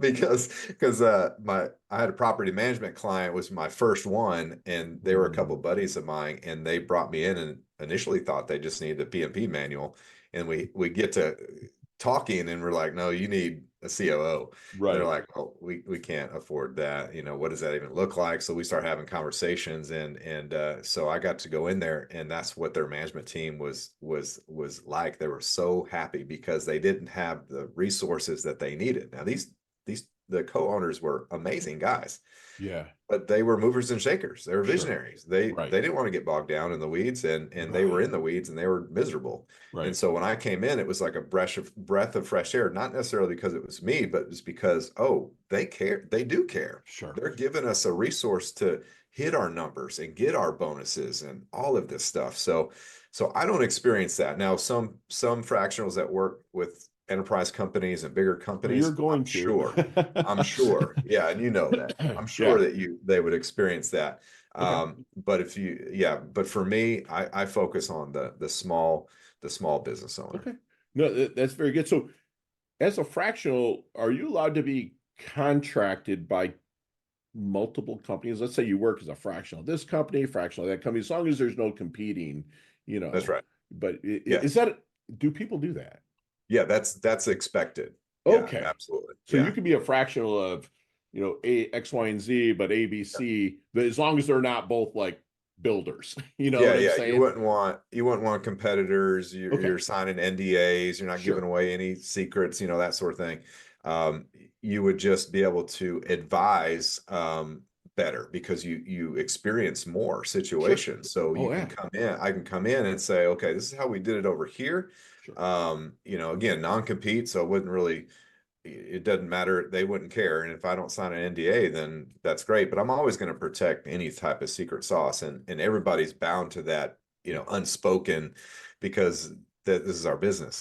because I had a property management client was my first one, and they were a couple of buddies of mine, and they brought me in and initially thought they just needed a PMP manual, and we get to talking and we're like, no, you need a COO. And they're Right. like, oh, we can't afford that. What does that even look like? So we start having conversations, and so I got to go in there, and that's what their management team was like. They were so happy because they didn't have the resources that they needed. Now these the co-owners were amazing guys, Yeah. but they were movers and shakers. They were Sure. visionaries. They Right. they didn't want to get bogged down in the weeds, and they were Right. in the weeds and they were miserable. And Right. so when I came in, it was like a breath of fresh air, not necessarily because it was me, but it's because, oh, they care. They do care. Sure. They're giving us a resource to hit our numbers and get our bonuses and all of this stuff. So I don't experience that. Now, some fractionals that work with enterprise companies and bigger Well, you're companies, I'm going to. sure. I'm sure. Yeah, and you know that. I'm sure Yeah. that they would experience that. Okay. But if you, yeah, but for me, I focus on the small business owner. Okay. No, that's very good. So, as a fractional, are you allowed to be contracted by multiple companies? Let's say you work as a fractional this company, fractional that company, as long as there's no competing, you That's know. right. But is Yes. that, do people do that? Yeah, that's expected. Yeah, Okay. absolutely. So you Yeah. can be a fractional of, A, X, Y, and Z, but A, B, C, but as long as they're not both like builders. You know Yeah, what I'm yeah. saying? You wouldn't want competitors. You're Okay. signing NDAs. You're not giving Sure. away any secrets. That sort of thing. You would just be able to advise better because you experience more Sure. situations. So you Oh, can yeah. come in. I can come in and say, okay, this is how we did it over here. Sure. Again, non-compete, so it wouldn't really it doesn't matter. They wouldn't care. And if I don't sign an NDA, then that's great. But I'm always going to protect any type of secret sauce. And everybody's bound to that, Yeah. unspoken because this is our business.